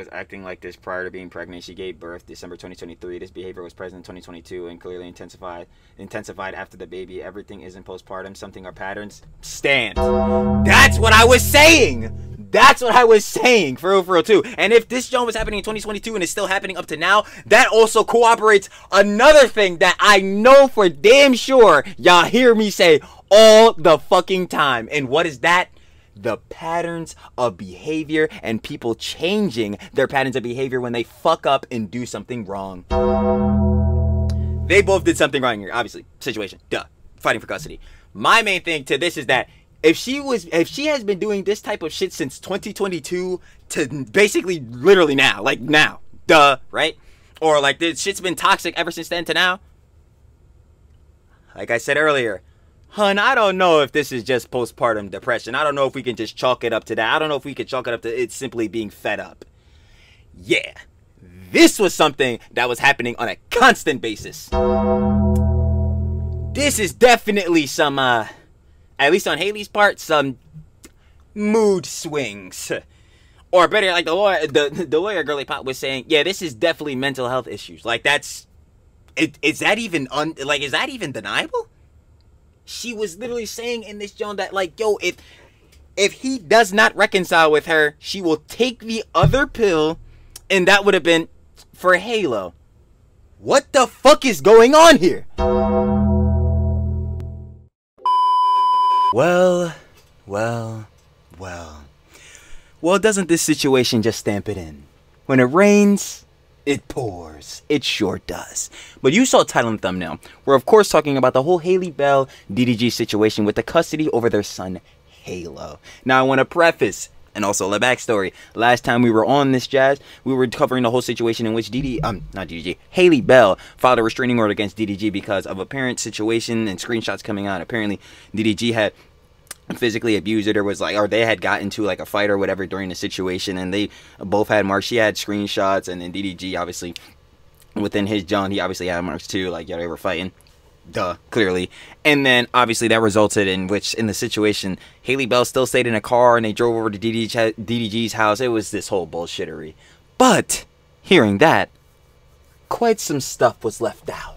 was acting like this prior to being pregnant. She gave birth December 2023. This behavior was present in 2022 and clearly intensified after the baby. Everything isn't postpartum. Something are patterns. Stand. That's what I was saying. That's what I was saying, for real too. And if this joint was happening in 2022 and is still happening up to now, that also corroborates another thing that I know for damn sure y'all hear me say all the fucking time. And what is that? The patterns of behavior and people changing their patterns of behavior when they fuck up and do something wrong. They both did something wrong here, obviously. Situation, duh. Fighting for custody. My main thing to this is that if she has been doing this type of shit since 2022 to basically literally now, like now, duh, right? Or like this shit's been toxic ever since then to now. Like I said earlier, hun, I don't know if this is just postpartum depression. I don't know if we can just chalk it up to that. I don't know if we can chalk it up to it simply being fed up. Yeah, this was something that was happening on a constant basis. This is definitely some, at least on Haley's part, some mood swings. Or better, like the lawyer Girly Pop was saying, yeah, this is definitely mental health issues. Like that's, is that even is that even deniable? She was literally saying in this joint that like, yo, if he does not reconcile with her, she will take the other pill, and that would have been for Halo. What the fuck is going on here? Well, doesn't this situation just stamp it in? When it rains, it pours. It sure does. But you saw the title and thumbnail. We're of course talking about the whole Halle Bell DDG situation with the custody over their son, Halo. Now I want to preface, and also the backstory. Last time we were on this jazz, we were covering the whole situation in which Halle Bell filed a restraining order against DDG because of a parent situation and screenshots coming out. Apparently, DDG had physically abused her, or they had got into like a fight or whatever during the situation, and they both had marks. She had screenshots, and then DDG obviously within his John, he obviously had marks too. Like, yeah, they were fighting. Duh, clearly. And then obviously that resulted in which in the situation Halle Bell still stayed in a car and they drove over to DDG's house. It was this whole bullshittery. But hearing that, quite some stuff was left out.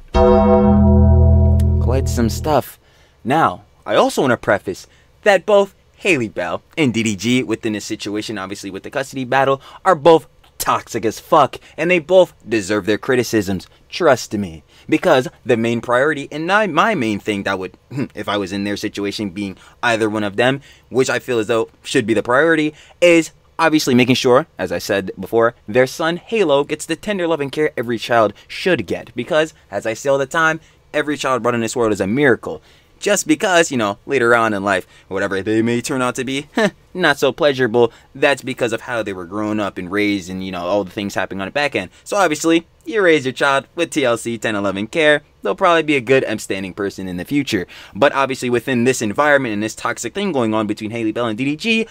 Quite some stuff. Now, I also want to preface that both Halle Bell and DDG within this situation, obviously with the custody battle, are both toxic as fuck, and they both deserve their criticisms. Trust me. Because the main priority, and my main thing that would, if I was in their situation being either one of them, which I feel as though should be the priority, is obviously making sure, as I said before, their son Halo gets the tender love and care every child should get. Because, as I say all the time, every child brought in this world is a miracle. Just because, you know, later on in life, whatever they may turn out to be, not so pleasurable, that's because of how they were grown up and raised and, you know, all the things happening on the back end. So obviously, you raise your child with TLC, tender love and care, they'll probably be a good, upstanding person in the future. But obviously within this environment and this toxic thing going on between Halle Bell and DDG,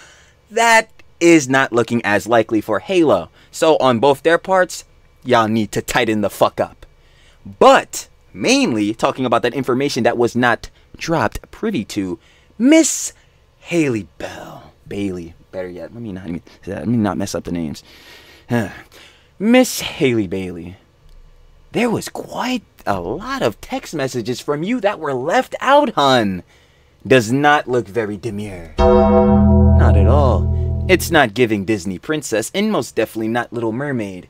that is not looking as likely for Halo. So on both their parts, y'all need to tighten the fuck up. But mainly talking about that information that was not dropped privy to Miss Halle Bell. Bailey, better yet. Let me not mess up the names. Miss Halle Bailey. There was quite a lot of text messages from you that were left out, hun. Does not look very demure. Not at all. It's not giving Disney princess, and most definitely not Little Mermaid.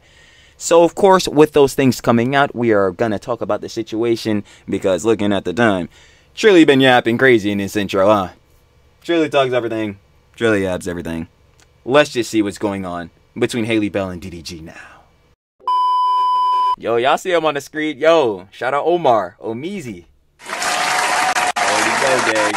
So, of course, with those things coming out, we are gonna talk about the situation, because looking at the time, Trilly been yapping crazy in this intro, huh? Trilly talks everything. Trilly yaps everything. Let's just see what's going on between Halle Bell and DDG now. Yo, y'all see him on the screen? Yo, shout out Omar, Omizi. Already go, gang.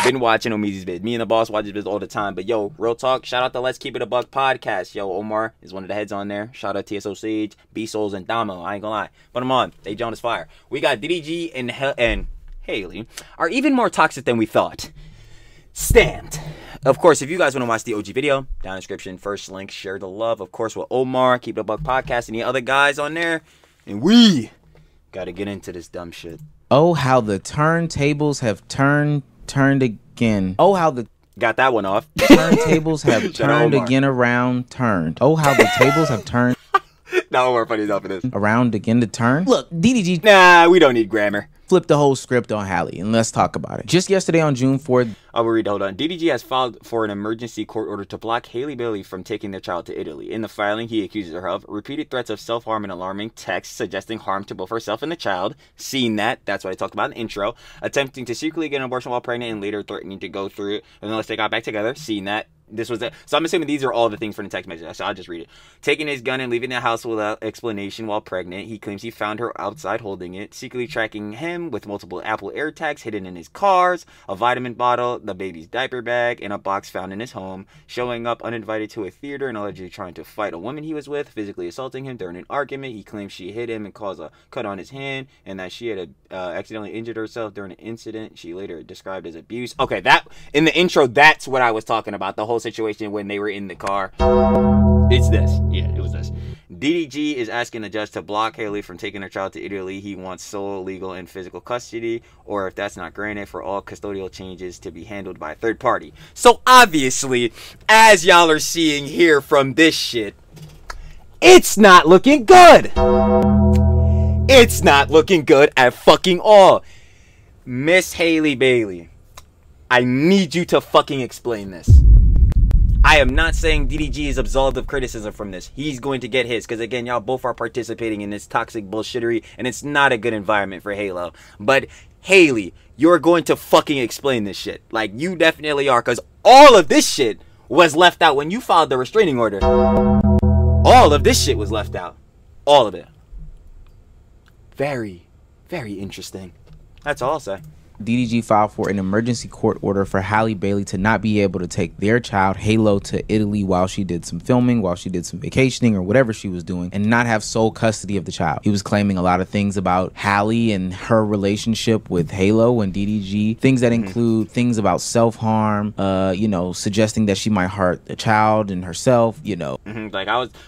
Been watching Omizi's vid. Me and the boss watch his vids all the time. But yo, real talk, shout out to Let's Keep It a Buck podcast. Yo, Omar is one of the heads on there. Shout out TSO Sage, B-Souls, and Damo. I ain't gonna lie. Put them on. They Jonas Fire. We got DDG and Halle are even more toxic than we thought. Stand. Of course, if you guys want to watch the OG video, down in the description, first link, share the love, of course, with Omar, Keep It a Buck podcast, and the other guys on there. And we gotta get into this dumb shit. Oh, how the turntables have turned again. Oh, how the... Got that one off. Turntables have turned again around, turned. Oh, how the tables have turned. No more funny enough for this. Around again to turn. Look, DDG. Nah, we don't need grammar. Flipped the whole script on Halle, and let's talk about it. Just yesterday on June 4th. I'll read, hold on. DDG has filed for an emergency court order to block Halle Bailey from taking their child to Italy. In the filing, he accuses her of repeated threats of self-harm and alarming texts suggesting harm to both herself and the child. Seen that. That's what I talked about in the intro. Attempting to secretly get an abortion while pregnant and later threatening to go through it unless they got back together. Seen that. This was it. So I'm assuming these are all the things from the text message. So I'll just read it. Taking his gun and leaving the house without explanation while pregnant. He claims he found her outside holding it. Secretly tracking him with multiple Apple AirTags hidden in his cars. A vitamin bottle, the baby's diaper bag, and a box found in his home. Showing up uninvited to a theater and allegedly trying to fight a woman he was with. Physically assaulting him during an argument. He claims she hit him and caused a cut on his hand. And that she had accidentally injured herself during an incident she later described as abuse. Okay, that in the intro, that's what I was talking about. The whole situation when they were in the car. It's this. Yeah, it was this. DDG is asking the judge to block Halle from taking her child to Italy. He wants sole legal and physical custody, or if that's not granted, for all custodial changes to be handled by a third party. So obviously, as y'all are seeing here from this shit, it's not looking good. It's not looking good at fucking all. Miss Halle Bailey, I need you to fucking explain this. I am not saying DDG is absolved of criticism from this. He's going to get his, because again, y'all both are participating in this toxic bullshittery, and it's not a good environment for Halo. But Halle, you're going to fucking explain this shit. Like, you definitely are, because all of this shit was left out when you filed the restraining order. All of this shit was left out. All of it. Very, very interesting. That's all I'll say. DDG filed for an emergency court order for Halle Bailey to not be able to take their child, Halo, to Italy while she did some filming, while she did some vacationing, or whatever she was doing, and not have sole custody of the child. He was claiming a lot of things about Halle and her relationship with Halo and DDG, things that include things about self-harm, you know, suggesting that she might hurt the child and herself, you know. Like,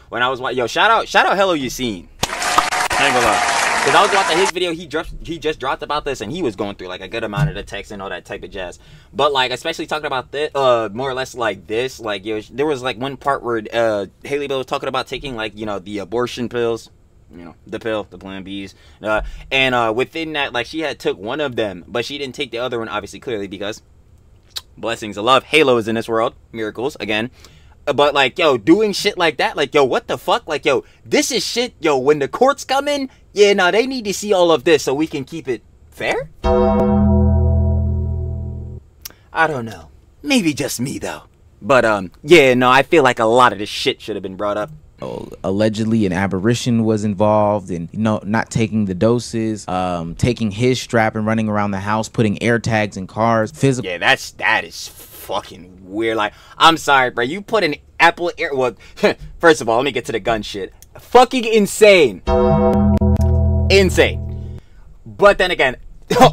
when I was, yo, shout out Hello Yassine. I ain't gonna lie. Because I was watching his video, he just dropped about this, and he was going through like a good amount of the text and all that type of jazz. But like, especially talking about this, more or less like this, like there was like one part where Halle Bailey was talking about taking, like, you know, the abortion pills, you know, the pill, the Plan Bs, and within that, like, she had took one of them, but she didn't take the other one, obviously, clearly, because blessings of love, Halo is in this world, miracles again. But like, yo, doing shit like that, like, yo, what the fuck? Like, yo, this is shit, yo, when the courts come in, yeah, no, they need to see all of this so we can keep it fair? I don't know. Maybe just me, though. But, yeah, no, I feel like a lot of this shit should have been brought up. Allegedly an aberration was involved in, you know, not taking the doses, taking his strap and running around the house, putting AirTags in cars, physical. Yeah, that is fucking weird. Like, I'm sorry, bro. You put an Apple Air. Well, first of all, let me get to the gun shit. Fucking insane. Insane. But then again,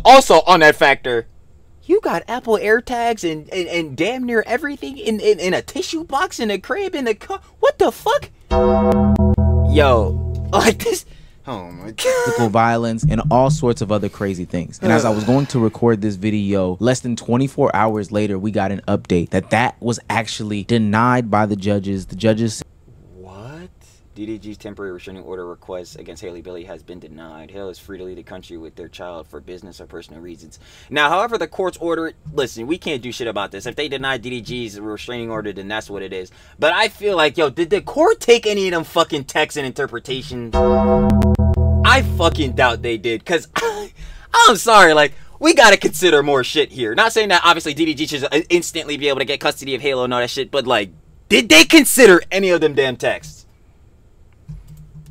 also on that factor, you got Apple AirTags and damn near everything in a tissue box in a crib in the car. What the fuck? Yo, like this. Oh my god. Physical violence and all sorts of other crazy things. And as I was going to record this video, less than 24 hours later, we got an update that was actually denied by the judges. The judges. What? DDG's temporary restraining order request against Halle Bailey has been denied. Hale is free to leave the country with their child for business or personal reasons. Now, however the court's order, listen, we can't do shit about this. If they deny DDG's restraining order, then that's what it is. But I feel like, yo, did the court take any of them fucking texts and interpretations? I fucking doubt they did, because I'm sorry, like, we gotta consider more shit here. Not saying that obviously DDG should instantly be able to get custody of Halo and all that shit, but like, did they consider any of them damn texts?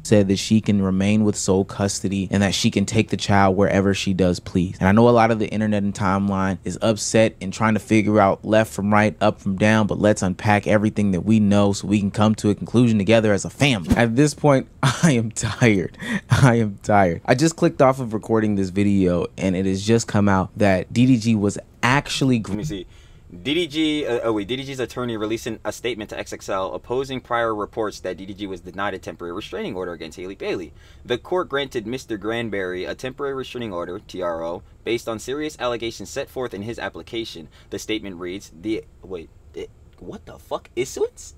Said that she can remain with sole custody and that she can take the child wherever she does please. And I know a lot of the internet and timeline is upset and trying to figure out left from right, up from down, but let's unpack everything that we know so we can come to a conclusion together as a family. At this point, I am tired. I am tired. I just clicked off of recording this video and it has just come out that DDG was actually... Let me see. DDG's attorney releasing a statement to XXL opposing prior reports that DDG was denied a temporary restraining order against Halle Bailey. The court granted Mr. Granberry a temporary restraining order, TRO, based on serious allegations set forth in his application. The statement reads, what the fuck? Issuance?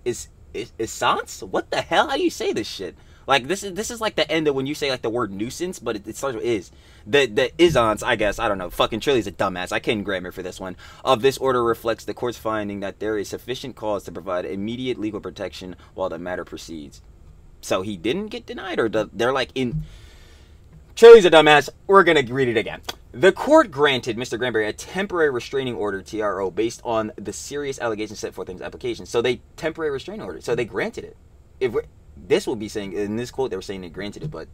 Essence? What the hell? How do you say this shit? Like, this is like the end of when you say like the word nuisance, but it starts with is. The isance, I guess, I don't know. Fucking Trilly's a dumbass. I can't grammar for this one. Of this order reflects the court's finding that there is sufficient cause to provide immediate legal protection while the matter proceeds. So he didn't get denied, or they're like in. Trilly's a dumbass. We're gonna read it again. The court granted Mr. Granberry a temporary restraining order, TRO, based on the serious allegations set forth in his application. So they temporary restraining order. So they granted it. This will be saying, in this quote, they were saying they granted it, but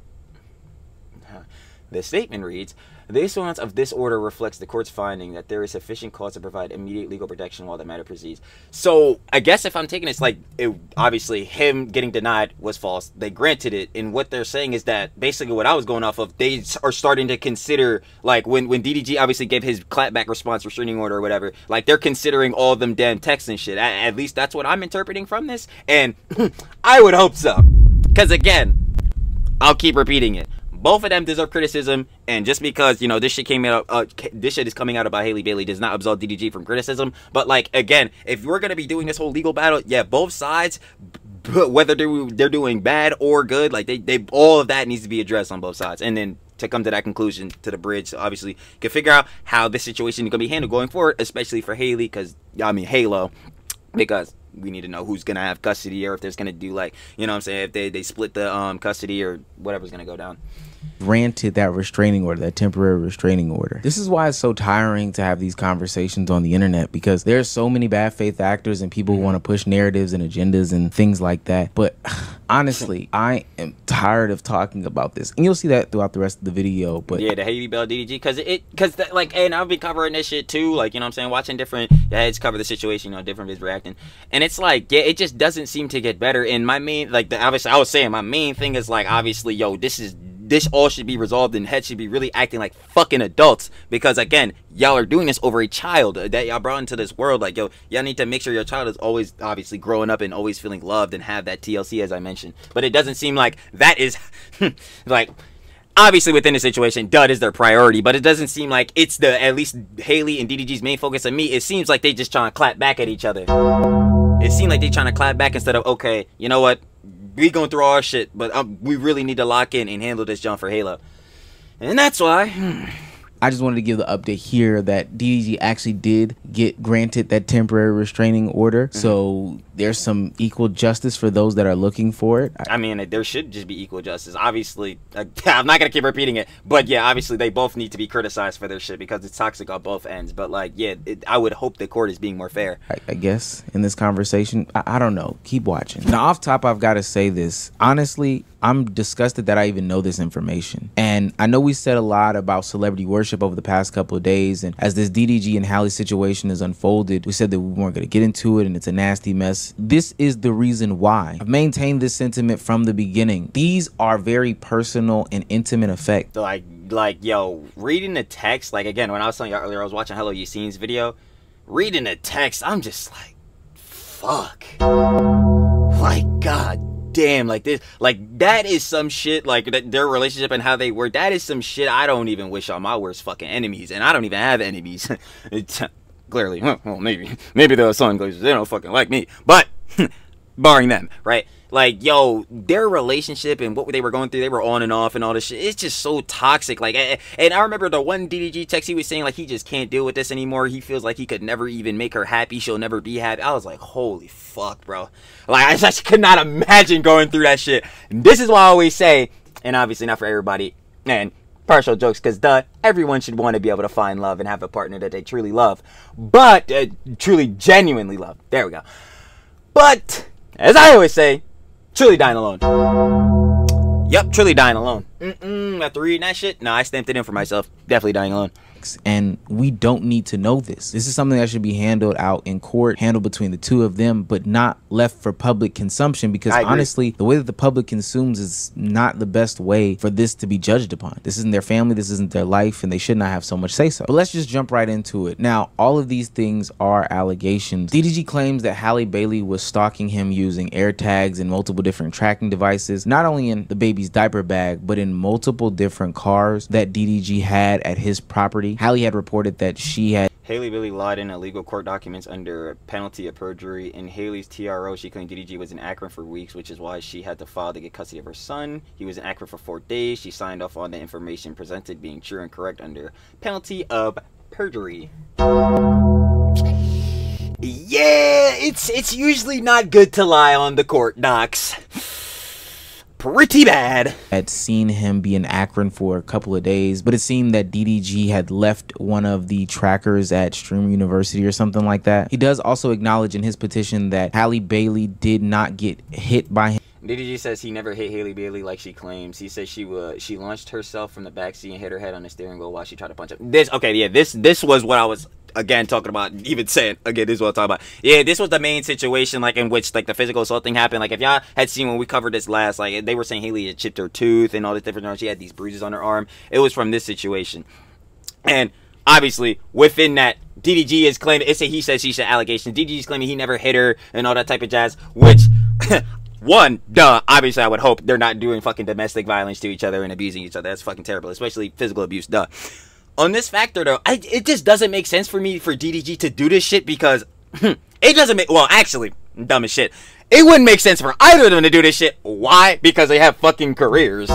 the statement reads, the issuance of this order reflects the court's finding that there is sufficient cause to provide immediate legal protection while the matter proceeds. So I guess if I'm taking this, like, obviously him getting denied was false. They granted it, and what they're saying is that basically what I was going off of, they are starting to consider, like, when DDG obviously gave his clapback response restraining order or whatever, like, they're considering all of them damn texts and shit. At least that's what I'm interpreting from this, and I would hope so. Because again, I'll keep repeating it. Both of them deserve criticism, and just because, you know, this shit is coming out about Halle Bailey does not absolve DDG from criticism. But, like, again, if we're gonna be doing this whole legal battle, yeah, both sides, whether they're doing bad or good, like, they all of that needs to be addressed on both sides. And then to come to that conclusion, to the bridge, so obviously you can figure out how this situation is gonna be handled going forward, especially for Halle, because Halo, because we need to know who's gonna have custody, or if there's gonna do, like, you know what I'm saying, if they split the custody or whatever's gonna go down. Granted that restraining order, that temporary restraining order. This is why it's so tiring to have these conversations on the internet, because there's so many bad faith actors and people who want to push narratives and agendas and things like that. But honestly, I am tired of talking about this, and you'll see that throughout the rest of the video. But yeah, the Halle Bell DDG, because like, and I've been covering this shit too, like, you know what I'm saying, watching different heads cover the situation, you know, different vids reacting, and it's like, yeah, it just doesn't seem to get better. And my main, like, obviously I was saying, my main thing is, like, obviously, yo, this all should be resolved, and heads should be really acting like fucking adults, because again, y'all are doing this over a child that y'all brought into this world. Like, yo, y'all need to make sure your child is always obviously growing up and always feeling loved and have that TLC, as I mentioned. But it doesn't seem like that is like, obviously within the situation, Dud is their priority, but it doesn't seem like it's at least Halle and DDG's main focus. On me, it seems like they just trying to clap back at each other. It seemed like they trying to clap back instead of, okay, you know what, we going through all our shit, but we really need to lock in and handle this jump for Halo. And that's why I just wanted to give the update here that DDG actually did get granted that temporary restraining order. So there's some equal justice for those that are looking for it. I mean, there should just be equal justice. Obviously, I'm not going to keep repeating it, but yeah, obviously they both need to be criticized for their shit because it's toxic on both ends. But like, yeah, I would hope the court is being more fair. I guess in this conversation, I don't know. Keep watching. Now, off top, I've got to say this. Honestly, I'm disgusted that I even know this information. And I know we said a lot about celebrity worship over the past couple of days, and as this DDG and Halle situation is unfolded, we said that we weren't going to get into it, and it's a nasty mess. This is the reason why. I've maintained this sentiment from the beginning. These are very personal and intimate effects. Like, yo, reading the text, like, again, when I was telling you earlier, I was watching Hello You Seen's video, reading the text, I'm just like, fuck. Like, God damn, like this, like, that is some shit, like, their relationship and how they were, that is some shit I don't even wish on my worst fucking enemies, and I don't even have enemies. Clearly, well, maybe there are some glazers, they don't fucking like me, but barring them, right? Like, yo, their relationship and what they were going through, they were on and off and all this shit, it's just so toxic. Like, and I remember the one DDG text, he was saying, like, he just can't deal with this anymore. He feels like he could never even make her happy. She'll never be happy. I was like, holy fuck, bro. Like, I just could not imagine going through that shit. And this is why I always say, and obviously not for everybody, and partial jokes, because everyone should want to be able to find love and have a partner that they truly love, but truly genuinely love. There we go. But as I always say, truly dying alone. Yep, truly dying alone. After reading that shit, no, I stamped it in for myself. Definitely dying alone. sex, and we don't need to know this. This is something that should be handled out in court, handled between the two of them, but not left for public consumption, because honestly, the way that the public consumes is not the best way for this to be judged upon. This isn't their family, this isn't their life, and they should not have so much say so. But let's just jump right into it. Now, all of these things are allegations. DDG claims that Halle Bailey was stalking him using air tags and multiple different tracking devices, not only in the baby's diaper bag, but in multiple different cars that DDG had at his property. Halle had reported that she had Halle Bailey lied in illegal court documents under penalty of perjury. In Haley's TRO, she claimed DDG was in Akron for weeks, which is why she had to file to get custody of her son. He was in Akron for 4 days. She signed off on the information presented being true and correct under penalty of perjury. Yeah, it's usually not good to lie on the court docs. Pretty bad. Had seen him be in Akron for a couple of days, but it seemed that DDG had left one of the trackers at Stream University or something like that. He does also acknowledge in his petition that Halle Bailey did not get hit by him. DDG says he never hit Halle Bailey like she claims. He says she launched herself from the backseat and hit her head on the steering wheel while she tried to punch him. This was what I was again talking about, even saying again, this is what I'm talking about. Yeah, this was the main situation, like, in which, like, the physical assault thing happened. Like, if y'all had seen when we covered this last, like, they were saying Halle had chipped her tooth and all this different, she had these bruises on her arm. It was from this situation. And obviously within that, DDG is claiming, it's a he said she said allegation. DDG is claiming he never hit her and all that type of jazz, which one, duh, obviously I would hope they're not doing fucking domestic violence to each other and abusing each other. That's fucking terrible, especially physical abuse, duh. On this factor, though, it just doesn't make sense for me for DDG to do this shit, because it doesn't make, well, actually, dumb as shit. It wouldn't make sense for either of them to do this shit. Why? Because they have fucking careers.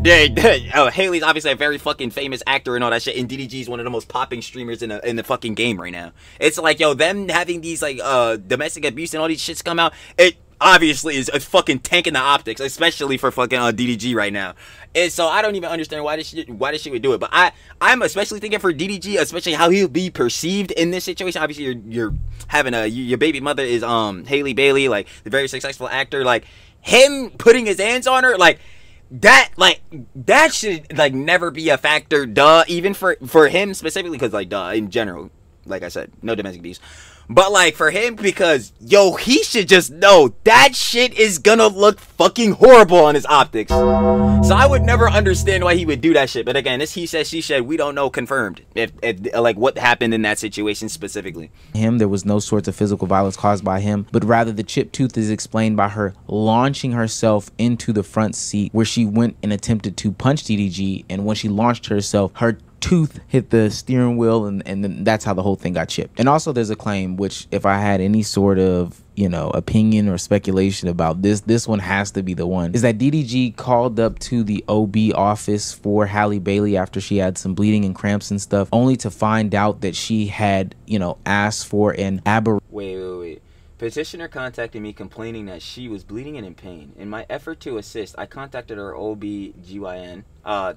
Haley's obviously a very fucking famous actor and all that shit, and DDG's one of the most popping streamers in the fucking game right now. It's like, yo, them having these, like, domestic abuse and all these shits come out, it obviously is a fucking tanking the optics, especially for fucking DDG right now. And so I don't even understand why this shit would do it. But I'm especially thinking for DDG, especially how he'll be perceived in this situation. Obviously, you're having your baby mother is Halle Bailey, like the very successful actor. Like, him putting his hands on her, like that should, like, never be a factor. Duh, even for him specifically, because, like, duh, in general, like I said, no domestic abuse. But, like, for him, because, yo, he should just know that shit is gonna look fucking horrible on his optics. So I would never understand why he would do that shit. But again, this he said, she said, we don't know confirmed if like, what happened in that situation specifically. There was no sorts of physical violence caused by him, but rather the chipped tooth is explained by her launching herself into the front seat, where she went and attempted to punch DDG, and when she launched herself, her tooth hit the steering wheel, and then that's how the whole thing got chipped. And also there's a claim, which if I had any sort of, you know, opinion or speculation about this one has to be the one, is that DDG called up to the OB office for Halle Bailey after she had some bleeding and cramps and stuff, only to find out that she had, you know, asked for an Wait. Petitioner contacted me complaining that she was bleeding and in pain. In my effort to assist, I contacted her OB-GYN,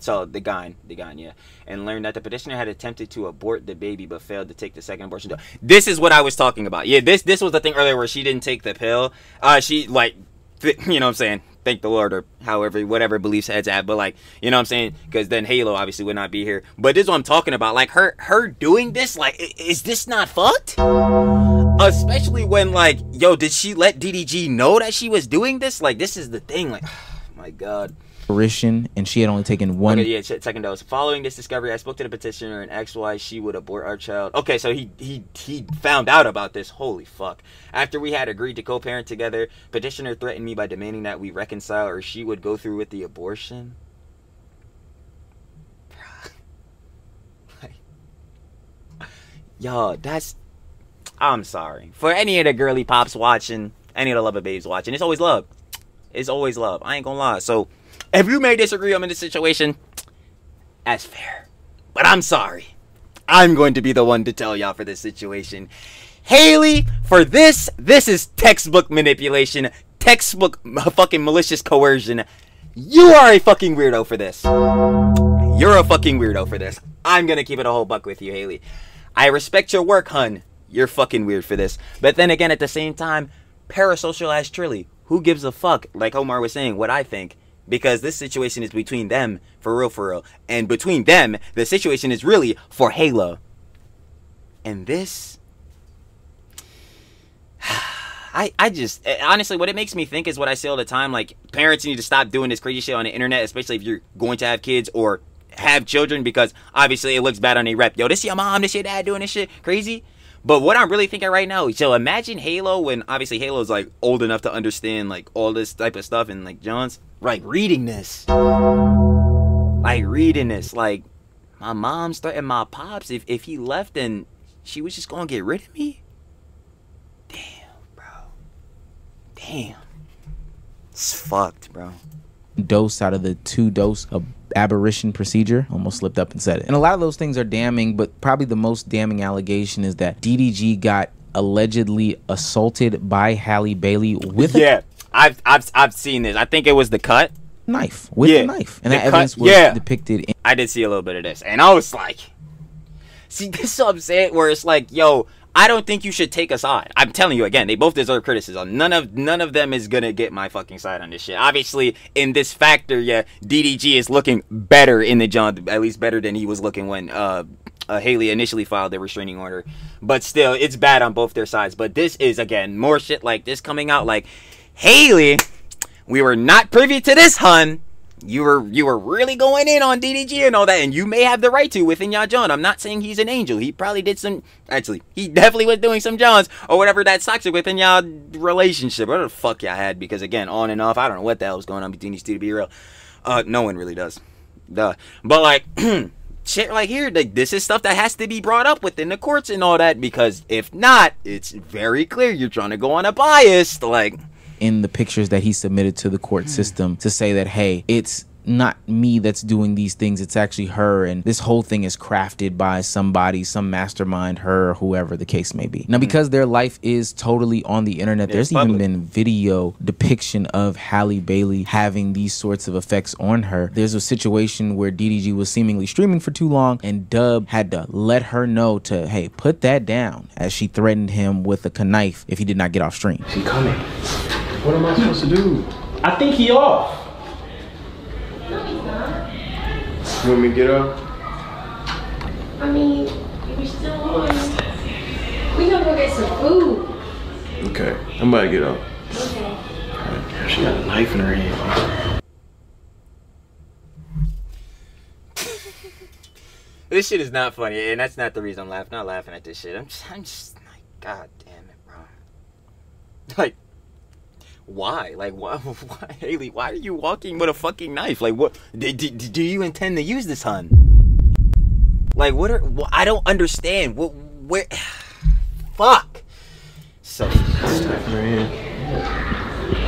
so the gyne, yeah, and learned that the petitioner had attempted to abort the baby but failed to take the second abortion. This is what I was talking about. Yeah, this was the thing earlier where she didn't take the pill. She, like, you know what I'm saying? Thank the Lord, or however, whatever beliefs heads at, but, like, you know what I'm saying? Because then Halo obviously would not be here. But this is what I'm talking about. Like, her doing this, like, is this not fucked? Especially when, like, yo, did she let DDG know that she was doing this? Like, this is the thing. Like, oh my God. And she had only taken one. Okay, yeah, second dose. Following this discovery, I spoke to the petitioner and asked why she would abort our child. Okay, so he found out about this. Holy fuck. After we had agreed to co-parent together, petitioner threatened me by demanding that we reconcile or she would go through with the abortion. Yo, that's... I'm sorry. For any of the girly pops watching, any of the lover babes watching, it's always love. It's always love. I ain't gonna lie. So, if you may disagree, I'm in this situation, that's fair. But I'm sorry. I'm going to be the one to tell y'all for this situation. Haley, for this is textbook manipulation, textbook fucking malicious coercion. You are a fucking weirdo for this. You're a fucking weirdo for this. I'm gonna keep it a whole buck with you, Haley. I respect your work, hun. You're fucking weird for this. But then again, at the same time, parasocial ass Trilly. Who gives a fuck? Like Omar was saying, what I think. because this situation is between them, for real. And between them, the situation is really for Halo. And this... I just, honestly, what it makes me think is what I say all the time, like, parents need to stop doing this crazy shit on the internet, especially if you're going to have kids or have children, because obviously it looks bad on a rep. Yo, this your mom, this your dad doing this shit crazy. But what I'm really thinking right now, so imagine Halo when obviously Halo's like old enough to understand like all this type of stuff, and like John's like reading this, like my mom's threatening my pops if he left, and she was just gonna get rid of me. Damn. It's fucked, bro. Dose out of the 2-dose aberration procedure. Almost slipped up and said it. And a lot of those things are damning, but probably the most damning allegation is that DDG got allegedly assaulted by Halle Bailey with a... I've seen this. I think it was the cut. Knife. With a knife. And that evidence was depicted in... I did see a little bit of this. And I was like... See, this is what I'm saying, where it's like, yo... I don't think you should take a side. I'm telling you again, they both deserve criticism. None of them is gonna get my fucking side on this shit. Obviously, in this factor, yeah, DDG is looking better in the John, at least better than he was looking when Halle initially filed the restraining order. But still, it's bad on both their sides. But this is again more shit like this coming out. Like, Halle, we were not privy to this, hun. You were really going in on DDG and all that, and you may have the right to within y'all John. I'm not saying he's an angel. He probably did some... Actually, he definitely was doing some Johns or whatever that's toxic within y'all relationship. Whatever the fuck y'all had, because again, on and off, I don't know what the hell was going on between these two, to be real. No one really does. Duh. But like, shit like here, like, this is stuff that has to be brought up within the courts and all that, because if not, it's very clear you're trying to go on a bias, like... in the pictures that he submitted to the court system to say that, hey, it's not me that's doing these things, it's actually her, and this whole thing is crafted by somebody, some mastermind, her, whoever the case may be. Now, because their life is totally on the internet, there's even been video depiction of Halle Bailey having these sorts of effects on her. There's a situation where DDG was seemingly streaming for too long, and Dub had to let her know to, hey, put that down, as she threatened him with a knife if he did not get off stream. She coming. What am I supposed to do? I think he off. No, he's not. You want me to get up? I mean, you're still on. We gonna go get some food. Okay, I'm about to get up. Okay. Right. She got a knife in her hand. This shit is not funny, and that's not the reason I'm laughing. Not laughing at this shit. I'm just like, God damn it, bro. Like, why? Like, why, Halle, why are you walking with a fucking knife? Like, what? Do you intend to use this, hun? Like, I don't understand. Where? Fuck. So. Put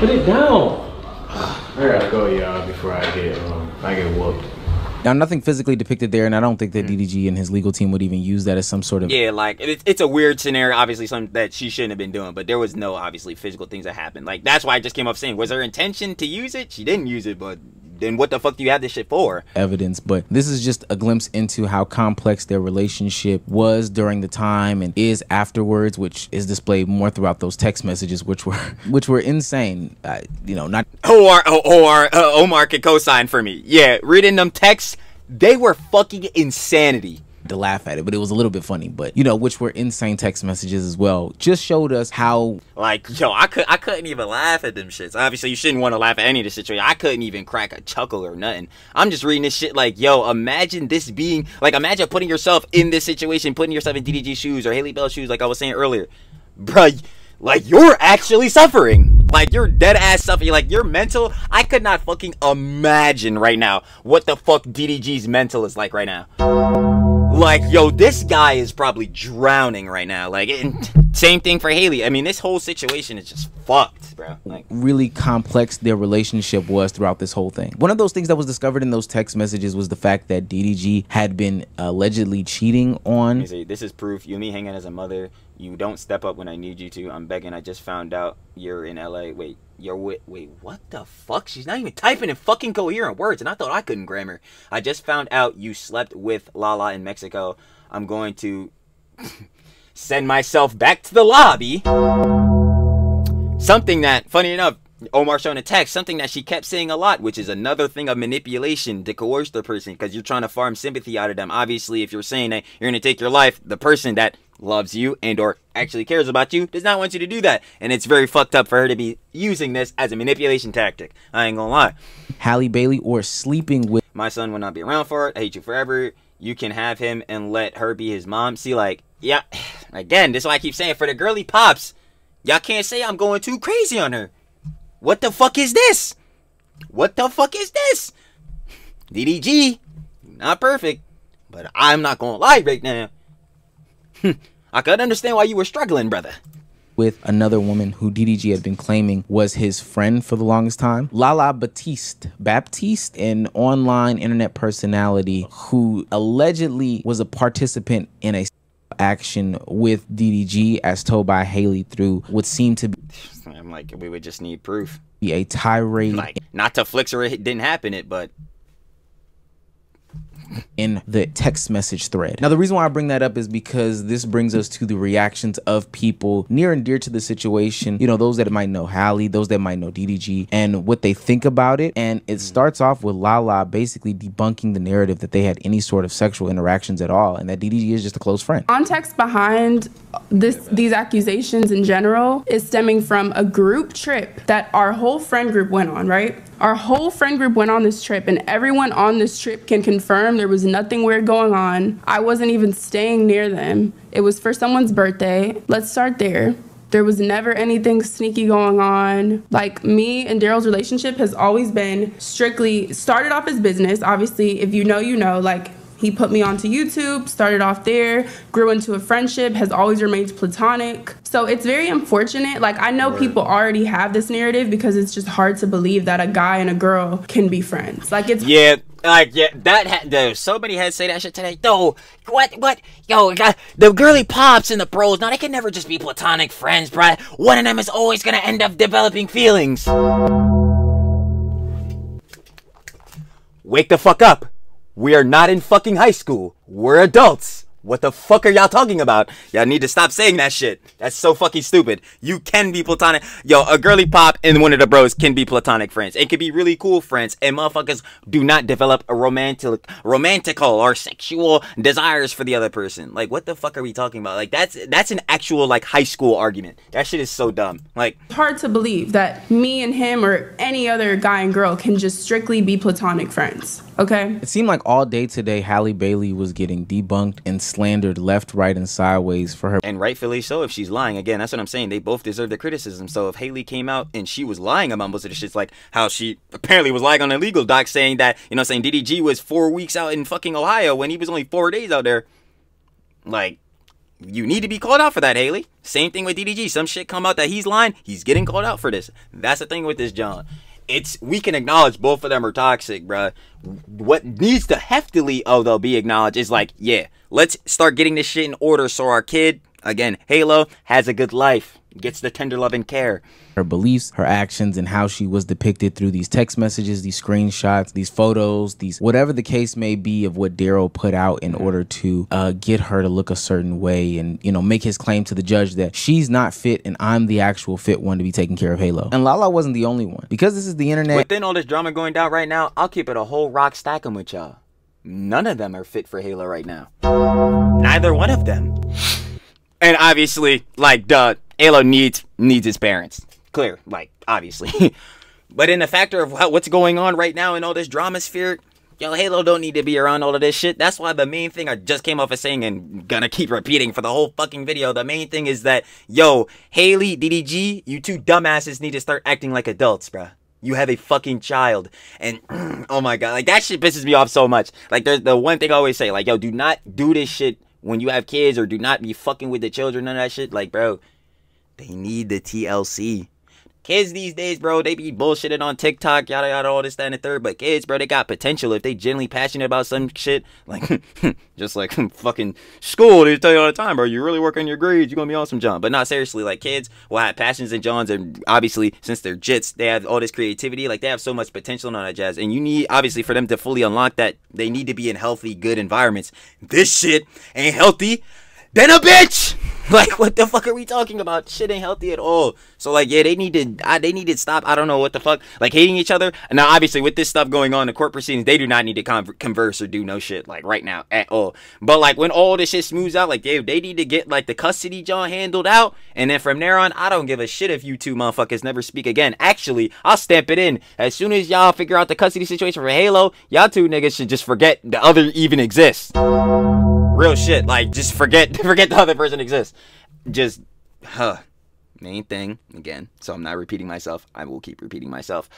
it down. I gotta go, y'all, before I get whooped. Now, nothing physically depicted there, and I don't think that DDG and his legal team would even use that as some sort of... Yeah, like, it's a weird scenario, obviously, something that she shouldn't have been doing, but there was no, obviously, physical things that happened. Like, that's why I just came up saying, was her intention to use it? She didn't use it, but then what the fuck do you have this shit for? Evidence, but this is just a glimpse into how complex their relationship was during the time and is afterwards, which is displayed more throughout those text messages, which were insane. You know, not... Omar could co-sign for me. Yeah, reading them texts, they were fucking insanity. To laugh at it, but it was a little bit funny, but you know, which were insane text messages as well. Just showed us how, like, yo, I couldn't even laugh at them shits. Obviously, you shouldn't want to laugh at any of the situation. I couldn't even crack a chuckle or nothing. I'm just reading this shit like, yo, imagine this being, like, imagine putting yourself in this situation, putting yourself in DDG's shoes or Halle Bell's shoes, like I was saying earlier, bruh. Like, you're actually suffering. Like, you're dead ass suffering. Like, you're mental. I could not fucking imagine right now what the fuck DDG's mental is like right now. Like, yo, this guy is probably drowning right now. Like, same thing for Halle. I mean, this whole situation is just fucked, bro. Like, really complex their relationship was throughout this whole thing. One of those things that was discovered in those text messages was the fact that DDG had been allegedly cheating on... Let me see. This is proof. You and me hanging as a mother. You don't step up when I need you to. I'm begging. I just found out you're in LA. Wait, wait, what the fuck? She's not even typing in fucking coherent words, and I thought I couldn't grammar. I just found out you slept with Lala in Mexico. I'm going to send myself back to the lobby. Something that, funny enough, Omar showing a text, something that she kept saying a lot, which is another thing of manipulation to coerce the person, because you're trying to farm sympathy out of them. Obviously, if you're saying that you're going to take your life, the person that loves you and or actually cares about you does not want you to do that. And it's very fucked up for her to be using this as a manipulation tactic. I ain't gonna lie. Halle Bailey or sleeping with. My son will not be around for it. I hate you forever. You can have him and let her be his mom. See, like, yeah, again, this is why I keep saying, for the girly pops, y'all can't say I'm going too crazy on her. What the fuck is this? What the fuck is this? DDG, not perfect, but I'm not gonna lie right now. I could understand why you were struggling, brother. With another woman who DDG had been claiming was his friend for the longest time. Lala Baptiste, an online internet personality who allegedly was a participant in a action with DDG, as told by Halle through what seemed to be, I'm like, we would just need proof. Be a tirade. Like, not to flicks or it didn't happen it, but in the text message thread. Now, the reason why I bring that up is because this brings us to the reactions of people near and dear to the situation. You know, those that might know Halle, those that might know DDG, and what they think about it. And it starts off with Lala basically debunking the narrative that they had any sort of sexual interactions at all, and that DDG is just a close friend. Context behind these accusations in general is stemming from a group trip that our whole friend group went on, right? Our whole friend group went on this trip, and everyone on this trip can confirm there was nothing weird going on. I wasn't even staying near them. It was for someone's birthday. Let's start there. There was never anything sneaky going on. Like, me and Daryl's relationship has always been strictly started off as business. Obviously, if you know, you know, like, he put me onto YouTube, started off there, grew into a friendship, has always remained platonic. So it's very unfortunate. Like, I know people already have this narrative because it's just hard to believe that a guy and a girl can be friends. Like, it's... Yeah. Like, yeah, that so many heads say that shit today. Yo, what? Yo, the girly pops and the bros, now they can never just be platonic friends, bruh. One of them is always gonna end up developing feelings. Wake the fuck up. We are not in fucking high school. We're adults. What the fuck are y'all talking about? Y'all need to stop saying that shit. That's so fucking stupid. You can be platonic. Yo, a girly pop and one of the bros can be platonic friends. It can be really cool friends. And motherfuckers do not develop a romantical or sexual desires for the other person. Like, what the fuck are we talking about? Like, that's an actual, like, high school argument. That shit is so dumb. Like, it's hard to believe that me and him or any other guy and girl can just strictly be platonic friends. Okay? It seemed like all day today, Halle Bailey was getting debunked and slandered left, right, and sideways for her. And rightfully so if she's lying. Again, that's what I'm saying. They both deserve the criticism. So if Halle came out and she was lying about most of the shit, like how she apparently was lying on a legal doc saying that, you know, saying DDG was 4 weeks out in fucking Ohio when he was only 4 days out there. Like, you need to be called out for that, Halle. Same thing with DDG. Some shit come out that he's lying. He's getting called out for this. That's the thing with this, John. We can acknowledge both of them are toxic, bruh. What needs to heftily, although be acknowledged, is like, yeah, let's start getting this shit in order so our kid, again, Halo, has a good life, gets the tender love and care. Her beliefs, her actions, and how she was depicted through these text messages, these screenshots, these photos, these whatever the case may be of what Daryl put out in order to get her to look a certain way and, you know, make his claim to the judge that she's not fit and I'm the actual fit one to be taking care of Halo. And Lala wasn't the only one. Because this is the internet. Within all this drama going down right now, I'll keep it a whole rock stacking with y'all. None of them are fit for Halo right now. Neither one of them. And obviously, like, Halo needs his parents. Clear, like, obviously. But in the factor of what's going on right now in all this drama sphere, yo, Halo don't need to be around all of this shit. That's why the main thing I just came off of saying and gonna keep repeating for the whole fucking video, the main thing is that, yo, Halle, DDG, you two dumbasses need to start acting like adults, bruh. You have a fucking child. And, oh my god, like, that shit pisses me off so much. Like, there's the one thing I always say, like, yo, do not do this shit when you have kids, or do not be fucking with the children, none of that shit. Like, bro, they need the TLC. Kids these days, bro, they be bullshitting on TikTok, yada yada, all this, that, and the third. But kids, bro, they got potential if they genuinely passionate about some shit. Like, just like fucking school, they tell you all the time, bro, you really work on your grades, you're gonna be awesome, John. But not seriously, like, kids will have passions and Johns, and obviously, since they're jits, they have all this creativity. Like, they have so much potential and all that jazz. And you need, obviously, for them to fully unlock that, they need to be in healthy, good environments. This shit ain't healthy than a bitch. Like, what the fuck are we talking about? Shit ain't healthy at all. So, like, yeah, they need to stop. I don't know what the fuck. Like, hating each other. And now, obviously, with this stuff going on in court proceedings, they do not need to converse or do no shit, like, right now at all. But, like, when all this shit smooths out, like, they need to get, like, the custody John handled out. And then from there on, I don't give a shit if you two motherfuckers never speak again. Actually, I'll stamp it in. As soon as y'all figure out the custody situation for Halo, y'all two niggas should just forget the other even exists. Real shit. Like, just forget the other person exists. Just, main thing, again, so I'm not repeating myself. I will keep repeating myself.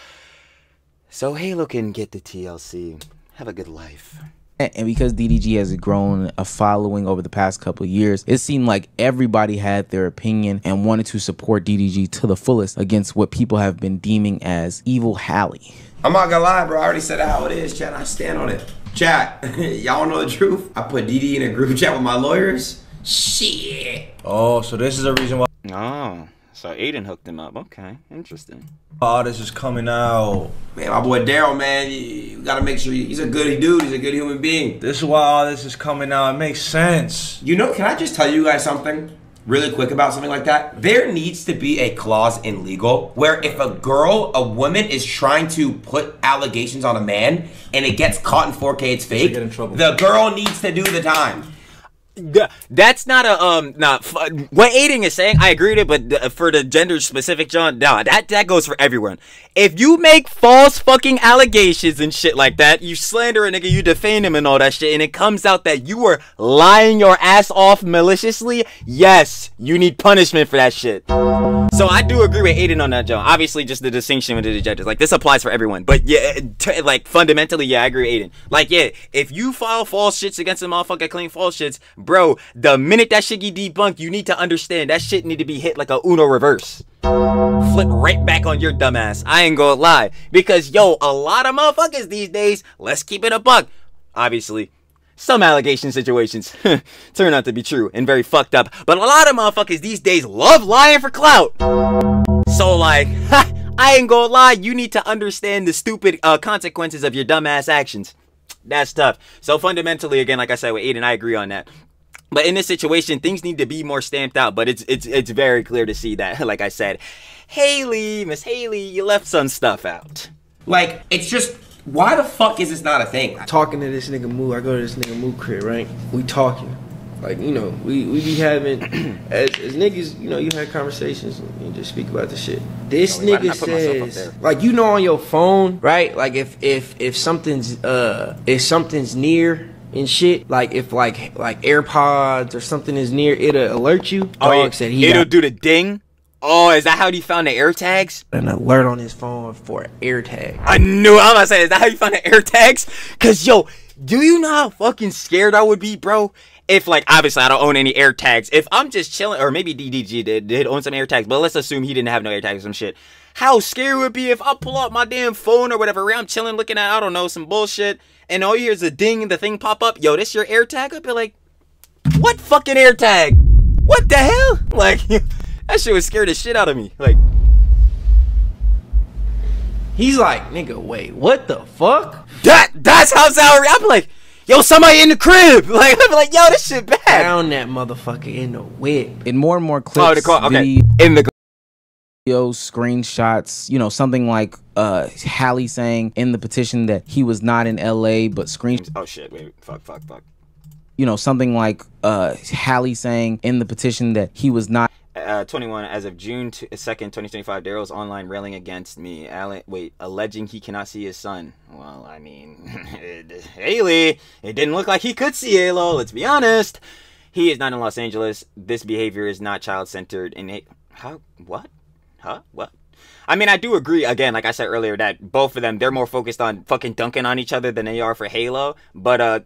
So Halo can get the TLC. Have a good life. And because DDG has grown a following over the past couple of years, it seemed like everybody had their opinion and wanted to support DDG to the fullest against what people have been deeming as evil Halle. I'm not gonna lie, bro. I already said how it is, chat. I stand on it. Chat, y'all know the truth. I put DD in a group chat with my lawyers. Shit. Oh, so this is the reason why. Oh, so Aiden hooked him up. Okay, interesting. All this is coming out. Man, my boy Daryl, man, you gotta make sure he's a good dude. He's a good human being. This is why all this is coming out. It makes sense. You know, can I just tell you guys something really quick about something like that? There needs to be a clause in legal where if a woman is trying to put allegations on a man and it gets caught in 4K, it's fake, the girl needs to do the time. That's not a what Aiden is saying. I agree with it, but for the gender specific, John, nah, that goes for everyone. If you make false fucking allegations and shit like that, you slander a nigga, you defame him and all that shit, and it comes out that you were lying your ass off maliciously, yes, you need punishment for that shit. So I do agree with Aiden on that, John. Obviously, just the distinction with the judges, like this applies for everyone. But yeah, like fundamentally, yeah, I agree with Aiden. Like, yeah, if you file false shits against a motherfucker, claim false shits, bro, the minute that shit get debunked, you need to understand that shit need to be hit like a Uno reverse. Flip right back on your dumbass. I ain't gonna lie. Because, yo, a lot of motherfuckers these days, let's keep it a buck. Obviously, some allegation situations turn out to be true and very fucked up. But a lot of motherfuckers these days love lying for clout. So, like, I ain't gonna lie. You need to understand the stupid consequences of your dumbass actions. That's tough. So fundamentally, again, like I said with Aiden, I agree on that. But in this situation, things need to be more stamped out. But it's very clear to see that, like I said, Miss Halle, you left some stuff out. Like, it's just, why the fuck is this not a thing? Talking to this nigga Moo, I go to this nigga Moo crib, right? We talking. Like, you know, we be having, as niggas, you know, you have conversations and just speak about the shit. This nigga says, like, you know, on your phone, right? Like, if something's near and shit, like if like AirPods or something is near, it'll alert you. Oh, yeah. Said it'll do the ding. Oh, is that how he found the AirTags? An alert on his phone for AirTag. I knew. I was gonna say, is that how you found the AirTags? Cause yo, do you know how fucking scared I would be, bro? If, like, obviously I don't own any AirTags. If I'm just chilling, or maybe DDG did own some AirTags, but let's assume he didn't have no AirTags or some shit. How scary it would be if I pull out my damn phone or whatever, I'm chilling looking at, I don't know, some bullshit, and all you hear is a ding, the thing pop up. Yo, this your AirTag? I'd be like, what fucking AirTag? What the hell? Like, that shit would scare the shit out of me. Like, he's like, nigga, wait, what the fuck? That's how sour. I'm like, yo, somebody in the crib. Like, I'm like, yo, this shit bad. Found that motherfucker in the whip. In more and more clips, okay. In the videos, screenshots, you know, something like Halle saying in the petition that he was not in LA, but oh shit, wait, fuck. You know, something like Halle saying in the petition that he was not 21 as of June 2nd, 2025. Daryl's online railing against me. Alleging he cannot see his son. Well, I mean, Halle, it didn't look like he could see Halo. Let's be honest. He is not in Los Angeles. This behavior is not child-centered. And what? I mean, I do agree. Again, like I said earlier, that both of them, they're more focused on fucking dunking on each other than they are for Halo. But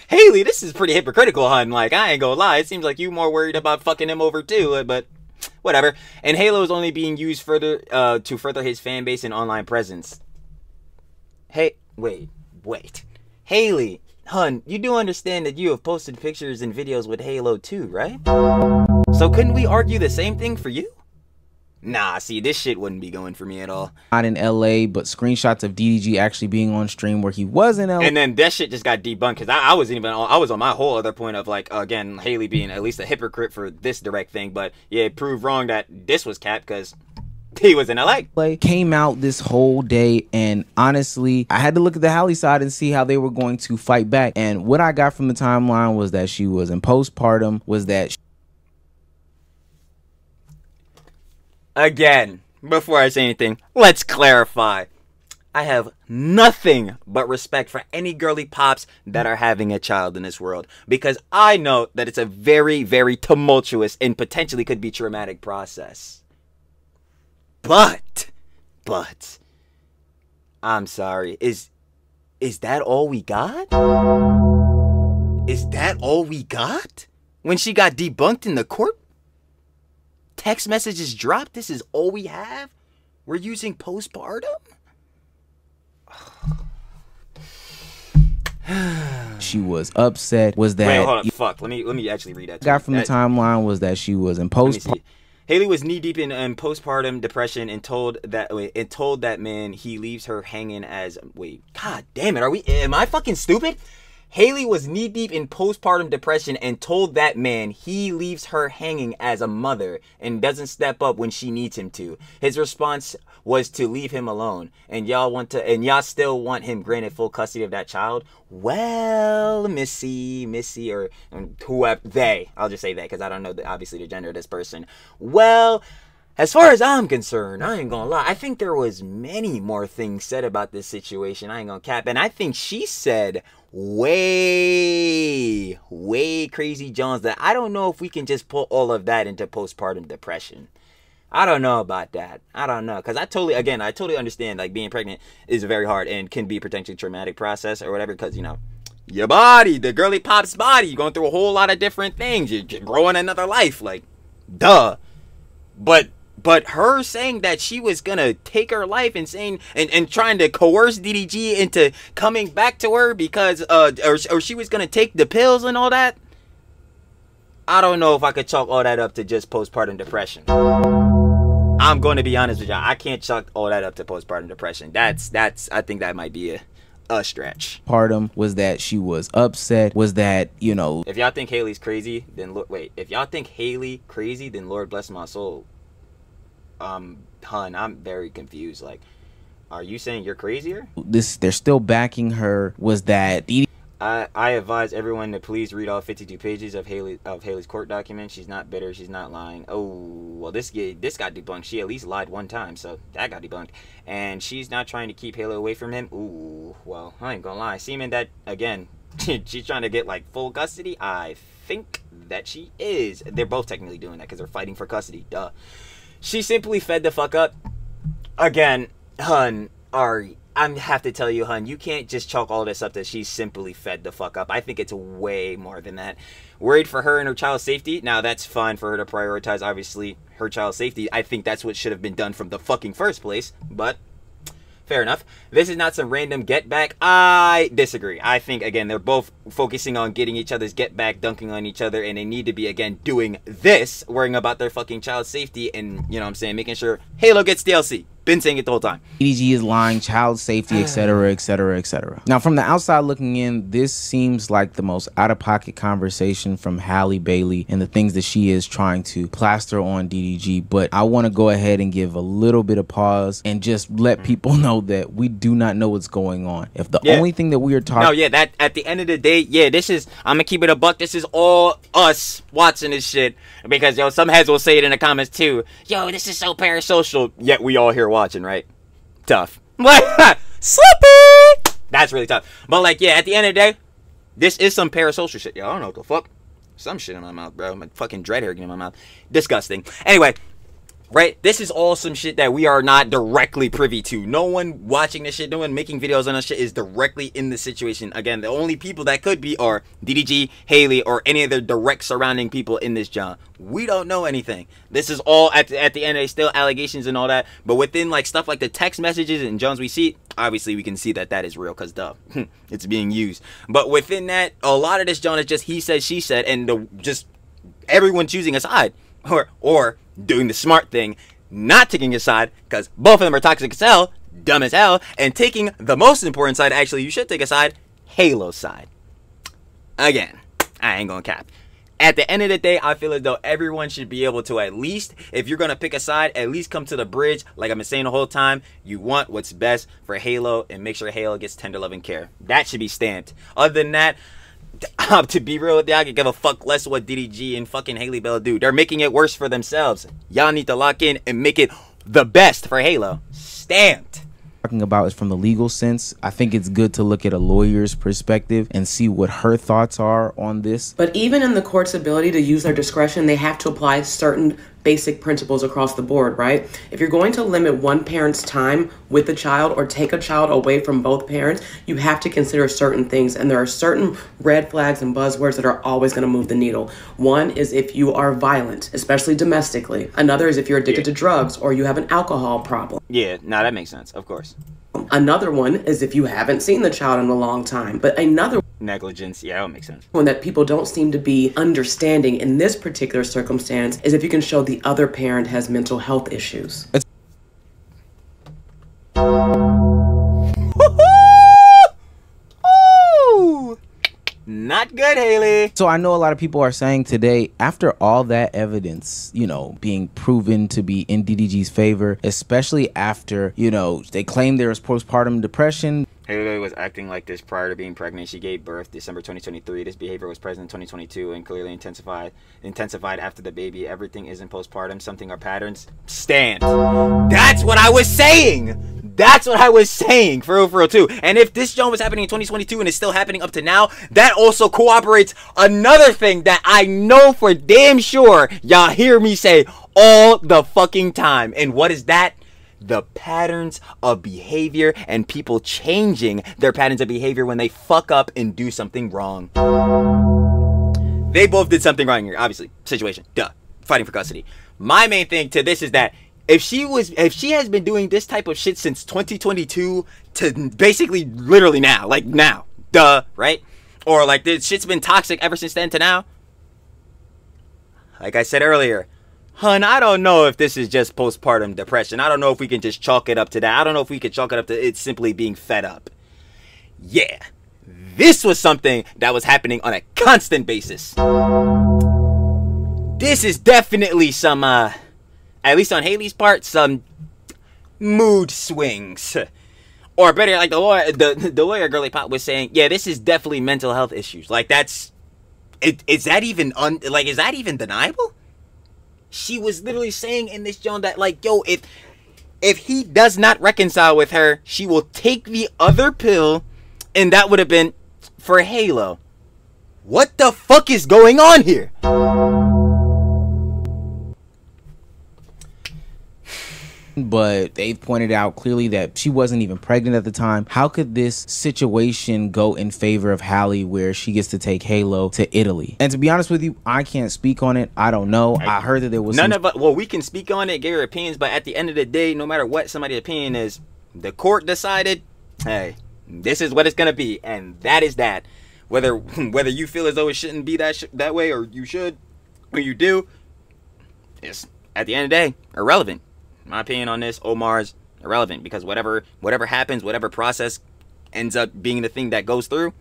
Halle, this is pretty hypocritical, hun. Like, I ain't gonna lie. It seems like you more worried about fucking him over too, but whatever. And Halo is only being used further to further his fan base and online presence. Hey, wait. Halle, hun, you do understand that you have posted pictures and videos with Halo too, right? So couldn't we argue the same thing for you? Nah, see, this shit wouldn't be going for me at all. Not in LA, but screenshots of DDG actually being on stream where he was in LA. And then that shit just got debunked because I wasn't even I was on my whole other point of like, again, Halle being at least a hypocrite for this direct thing, but yeah, it proved wrong that this was cap because he was in LA. Came out this whole day, and honestly, I had to look at the Halle side and see how they were going to fight back. And what I got from the timeline was that she was in postpartum, was that again, before I say anything, let's clarify. I have nothing but respect for any girly pops that are having a child in this world, because I know that it's a very, very tumultuous and potentially could be traumatic process. But, I'm sorry, is that all we got? Is that all we got? When she got debunked in the court? Text messages dropped. This is all we have. We're using postpartum. she was upset. Was that? Wait, hold on. Fuck. Let me actually read that. Got from the timeline was that she was in postpartum. Halle was knee deep in postpartum depression and told that man he leaves her hanging as God damn it. Am I fucking stupid? Halle was knee-deep in postpartum depression and told that man he leaves her hanging as a mother and doesn't step up when she needs him to. His response was to leave him alone. And y'all still want him granted full custody of that child? Well, Missy, or whoever, I'll just say they, because I don't know obviously the gender of this person. Well, as far as I'm concerned, I ain't gonna lie, I think there was many more things said about this situation. I ain't gonna cap. And I think she said way crazy Jones that I don't know if we can just put all of that into postpartum depression. I don't know about that. I don't know. Because I totally understand, like, being pregnant is very hard and can be a potentially traumatic process or whatever. Because, you know, your body, the girly pop's body, you're going through a whole lot of different things. You're growing another life. Like, duh. But her saying that she was gonna take her life and saying and trying to coerce DDG into coming back to her because or she was gonna take the pills and all that, I don't know if I could chalk all that up to just postpartum depression. I'm going to be honest with y'all. I can't chalk all that up to postpartum depression. That's I think that might be a stretch. Postpartum was that she was upset. Was that, you know, if y'all think Haley's crazy, then if y'all think Halle crazy, then Lord bless my soul. Hun, I'm very confused. Like, are you saying you're crazier? They're still backing her. Was that I advise everyone to please read all 52 pages of Haley's court document. She's not bitter. She's not lying. Oh, well, this got debunked. She at least lied one time, so that got debunked. And she's not trying to keep Halle away from him. Ooh, well, I ain't gonna lie. Seeming that, again, she's trying to get, like, full custody. I think that she is. They're both technically doing that because they're fighting for custody. Duh. She simply fed the fuck up. Again, hun, Ari, I have to tell you, hun, you can't just chalk all this up that she simply fed the fuck up. I think it's way more than that. Worried for her and her child's safety? Now, that's fine for her to prioritize, obviously, her child's safety. I think that's what should have been done from the fucking first place, but fair enough. This is not some random get back. I disagree. I think, again, they're both focusing on getting each other's get back, dunking on each other, and they need to be, again, doing this, worrying about their fucking child's safety, and, you know what I'm saying, making sure Halo gets DLC. Been saying it the whole time. DDG is lying, child safety, etc., etc., etc. Now, from the outside looking in, this seems like the most out-of-pocket conversation from Halle Bailey and the things that she is trying to plaster on DDG. But I want to go ahead and give a little bit of pause and just let people know that we do not know what's going on. If the only thing that we are talking... No, yeah, that at the end of the day, yeah, this is... I'm going to keep it a buck. This is all us watching this shit. Because, yo, some heads will say it in the comments, too. Yo, this is so parasocial. Yet we all here watching, right? Tough. Slippy! That's really tough. But, like, yeah, at the end of the day, this is some parasocial shit. Yo, I don't know what the fuck. Some shit in my mouth, bro. My fucking dread hair getting in my mouth. Disgusting. Anyway, right? This is all some shit that we are not directly privy to. No one watching this shit, no one making videos on this shit is directly in the situation. Again, the only people that could be are DDG, Halle, or any of the direct surrounding people in this job. We don't know anything. This is all, at the end of the day, still allegations and all that. But within, like, stuff like the text messages and Jones we see, obviously we can see that that is real because, duh, it's being used. But within that, a lot of this Jones is just he said, she said, and just everyone choosing a side. Or doing the smart thing, not taking a side, because both of them are toxic as hell, dumb as hell, and taking the most important side, actually, you should take a side, Halo's side. Again, I ain't gonna cap. At the end of the day, I feel as though everyone should be able to, at least, if you're going to pick a side, at least come to the bridge. Like I've been saying the whole time, you want what's best for Halo and make sure Halo gets tender love and care. That should be stamped. Other than that, to be real with y'all, I could give a fuck less what DDG and fucking Halle Bell do. They're making it worse for themselves. Y'all need to lock in and make it the best for Halo. Stamped. Talking about is from the legal sense. I think it's good to look at a lawyer's perspective and see what her thoughts are on this. But even in the court's ability to use their discretion, they have to apply certain basic principles across the board, right? If you're going to limit one parent's time with the child or take a child away from both parents, you have to consider certain things. And there are certain red flags and buzzwords that are always going to move the needle. One is if you are violent, especially domestically. Another is if you're addicted to drugs or you have an alcohol problem. Yeah, no, that makes sense, of course. Another one is if you haven't seen the child in a long time. But another negligence, yeah, that makes sense. one that people don't seem to be understanding in this particular circumstance is if you can show the other parent has mental health issues. Not good, Halle. So I know a lot of people are saying today, after all that evidence, you know, being proven to be in DDG's favor, especially after, you know, they claim there was postpartum depression. Halle was acting like this prior to being pregnant. She gave birth December 2023. This behavior was present in 2022 and clearly intensified after the baby. Everything isn't postpartum. Something are patterns. Stand. That's what I was saying. That's what I was saying, for real too. And if this joint was happening in 2022 and it's still happening up to now, that also corroborates another thing that I know for damn sure y'all hear me say all the fucking time. And what is that? The patterns of behavior and people changing their patterns of behavior when they fuck up and do something wrong. They both did something wrong here, obviously. Situation, duh. Fighting for custody. My main thing to this is that if she has been doing this type of shit since 2022 to basically literally now, like now, duh, right? Or like this shit's been toxic ever since then to now. Like I said earlier, hun, I don't know if this is just postpartum depression. I don't know if we can just chalk it up to that. I don't know if we could chalk it up to it simply being fed up. Yeah, this was something that was happening on a constant basis. This is definitely some, at least on Haley's part, some mood swings. Or better, like the lawyer Girly Pop was saying, yeah, this is definitely mental health issues. Like that's, is that even is that even deniable? She was literally saying in this joint that like, yo, if he does not reconcile with her, she will take the other pill, and that would have been for Halo. What the fuck is going on here? But they've pointed out clearly that she wasn't even pregnant at the time. How could this situation go in favor of Halle where she gets to take Halo to Italy? And to be honest with you, I can't speak on it. I don't know. I heard that there was well, we can speak on it, give our opinions, but at the end of the day, no matter what somebody's opinion is, the court decided, hey, this is what it's gonna be, and that is that. Whether you feel as though it shouldn't be that way, or you should, or you do, it's at the end of the day irrelevant. My opinion on this, Omar's irrelevant, because whatever happens, whatever process ends up being the thing that goes through,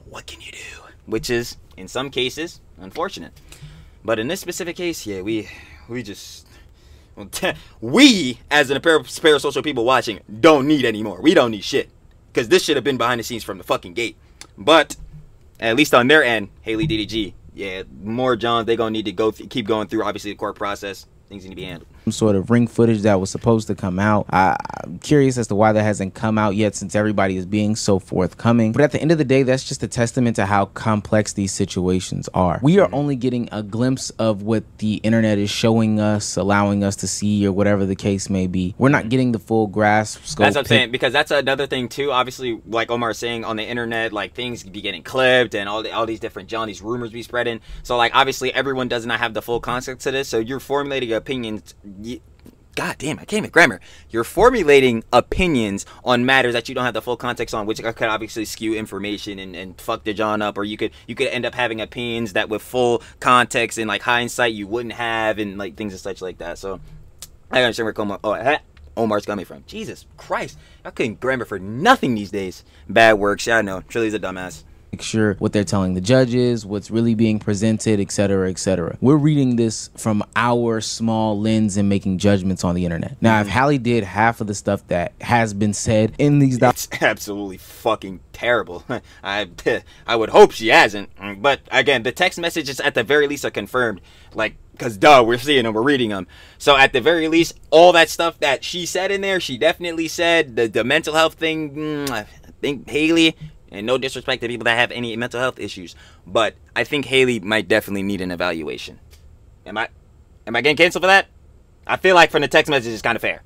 what can you do? Which is, in some cases, unfortunate. But in this specific case, yeah, we as an parasocial people watching don't need any more. We don't need shit, because this should have been behind the scenes from the fucking gate. But at least on their end, Halle, DDG, yeah, more Johns, they gonna need to keep going through obviously the court process. Things need to be handled. Some sort of ring footage that was supposed to come out. I'm curious as to why that hasn't come out yet, since everybody is being so forthcoming. But at the end of the day, that's just a testament to how complex these situations are. We are only getting a glimpse of what the internet is showing us, allowing us to see, or whatever the case may be. We're not getting the full grasp, scope. That's what I'm saying, because that's another thing too. Obviously, like Omar is saying, on the internet, like things be getting clipped and all these different these rumors be spreading. So like obviously everyone does not have the full context to this. So you're formulating opinions. God damn, I can't even grammar. You're formulating opinions on matters that you don't have the full context on, which could obviously skew information and fuck the John up, or you could end up having opinions that with full context and like hindsight you wouldn't have, and like things and such like that. So I understand where Omar's coming from. Jesus Christ. I couldn't grammar for nothing these days. Bad works. Yeah, I know. Trilly's a dumbass. Make sure what they're telling the judges, what's really being presented, etc., etc. We're reading this from our small lens and making judgments on the internet. Now, if Halle did half of the stuff that has been said in these it's absolutely fucking terrible. I would hope she hasn't. But again, the text messages at the very least are confirmed. Like, because duh, we're seeing them, we're reading them. So at the very least, all that stuff that she said in there, she definitely said. The mental health thing, I think Halle, and no disrespect to people that have any mental health issues, but I think Halle might definitely need an evaluation. Am I getting canceled for that? I feel like from the text message it's kind of fair.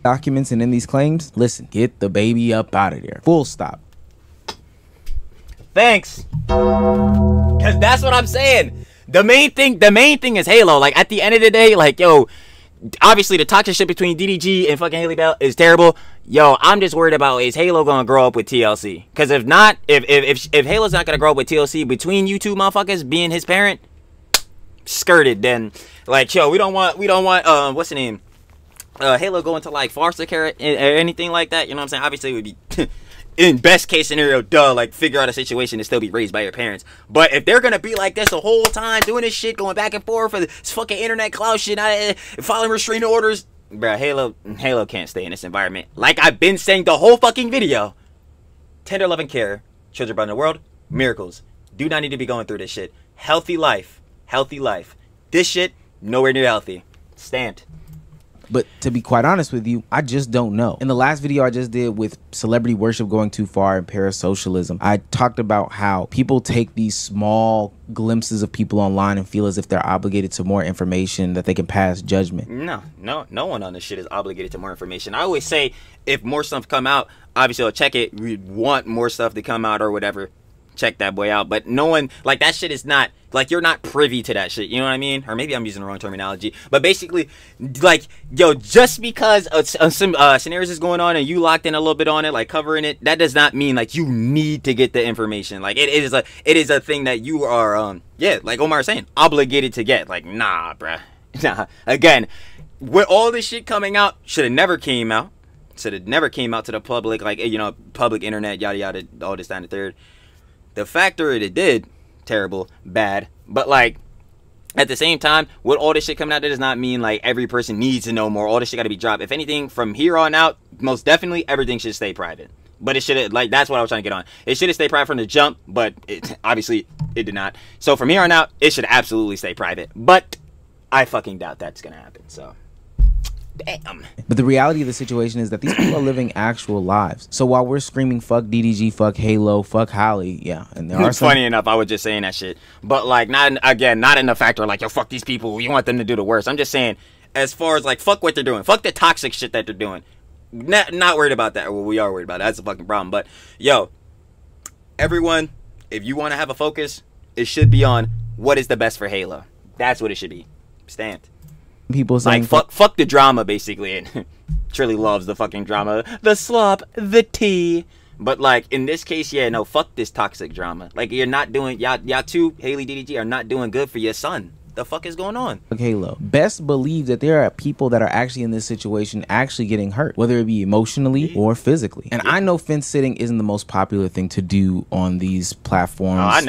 documents and in these claims, listen, get the baby up out of there. Full stop. Thanks. Cause that's what I'm saying. The main thing is Halo. Like at the end of the day, like yo, obviously the toxic shit between DDG and fucking Halle Bell is terrible. Yo, I'm just worried about, is Halo gonna grow up with TLC? Cause if not, if Halo's not gonna grow up with TLC between you two motherfuckers being his parent, skirted, then like yo, we don't want what's the name? Halo going to like foster care or anything like that. You know what I'm saying? Obviously it would be in best case scenario, like figure out a situation to still be raised by your parents. But if they're gonna be like this the whole time, doing this shit, going back and forth for this fucking internet cloud shit, following restraining orders, bro, Halo can't stay in this environment. Like I've been saying the whole fucking video. Tender loving care, children around the world, miracles. Do not need to be going through this shit. Healthy life. This shit, nowhere near healthy. Stand. But to be quite honest with you, I just don't know. In the last video I just did with celebrity worship going too far and parasocialism, I talked about how people take these small glimpses of people online and feel as if they're obligated to more information, that they can pass judgment. No one on this shit is obligated to more information. I always say if more stuff come out, obviously I'll check it. We want more stuff to come out or whatever. Check that boy out. But no one, like that shit is not, like you're not privy to that shit. You know what I mean? Or maybe I'm using the wrong terminology. But basically, like, yo, just because some scenarios is going on and you locked in a little bit on it, like covering it, that does not mean like you need to get the information. Like it is a thing that you are, yeah, like Omar is saying, obligated to get. Like, nah, bruh. Nah. Again, with all this shit coming out, should have never came out. Should have never came out to the public, like, you know, public internet, yada yada, all this, that, and the third. The factor it did, terrible, bad, but like at the same time, with all this shit coming out, that does not mean like every person needs to know more. All this shit got to be dropped. If anything, from here on out, most definitely everything should stay private. But it should have, like, that's what I was trying to get on. It should have stayed private from the jump, but obviously it did not. So from here on out, it should absolutely stay private. But I fucking doubt that's gonna happen. So. Damn. But the reality of the situation is that these people are living actual lives. So while we're screaming fuck DDG, fuck Halo, fuck Halle, yeah, and there are some... Funny enough, I was just saying that shit, but like not in the factor like yo fuck these people, you want them to do the worst. I'm just saying as far as like fuck what they're doing, fuck the toxic shit that they're doing. Not worried about that. Well, we are worried about it. That's a fucking problem. But yo, everyone, if you want to have a focus, it should be on what is the best for Halo. That's what it should be. Stand. People saying like fuck the drama basically, and Trilly loves the fucking drama, the slop, the tea. But like in this case, yeah, no, fuck this toxic drama. Like you're not doing, y'all two, Halle, DDG, are not doing good for your son. The fuck is going on? Halo. Best believe that there are people that are actually in this situation actually getting hurt, whether it be emotionally or physically. And I know fence sitting isn't the most popular thing to do on these platforms. No, I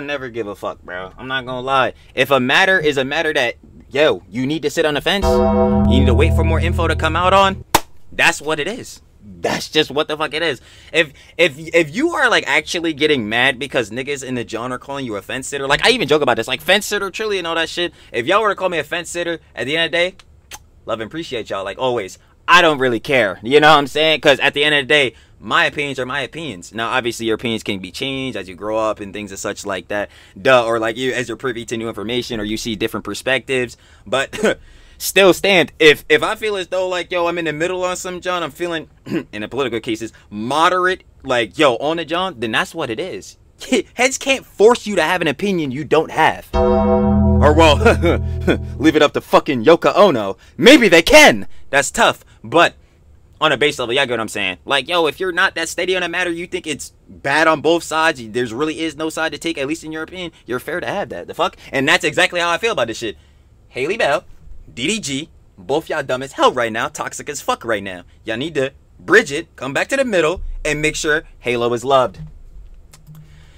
never give a fuck, bro. I'm not gonna lie. If a matter is a matter that, yo, you need to sit on the fence, you need to wait for more info to come out on, that's what it is. That's just what the fuck it is. If you are like actually getting mad because niggas in the genre are calling you a fence sitter, like I even joke about this, like fence sitter, Trilly and all that shit. If y'all were to call me a fence sitter, at the end of the day, love and appreciate y'all like always. I don't really care, you know what I'm saying? Because at the end of the day, my opinions are my opinions. Now, obviously, your opinions can be changed as you grow up and things and such like that. Duh, or like you as you're privy to new information or you see different perspectives. But still stand. If I feel as though like yo, I'm in the middle on some John, I'm feeling in the political cases moderate, like yo on the John, then that's what it is. Heads can't force you to have an opinion you don't have. Or well, leave it up to fucking Yoko Ono. Maybe they can. That's tough, but on a base level, y'all get what I'm saying. Like, yo, if you're not that steady on a matter, you think it's bad on both sides, really is no side to take, at least in your opinion, you're fair to have that. The fuck? And that's exactly how I feel about this shit. Halle Bell, DDG, both y'all dumb as hell right now, toxic as fuck right now. Y'all need to bridge it, come back to the middle, and make sure Halo is loved.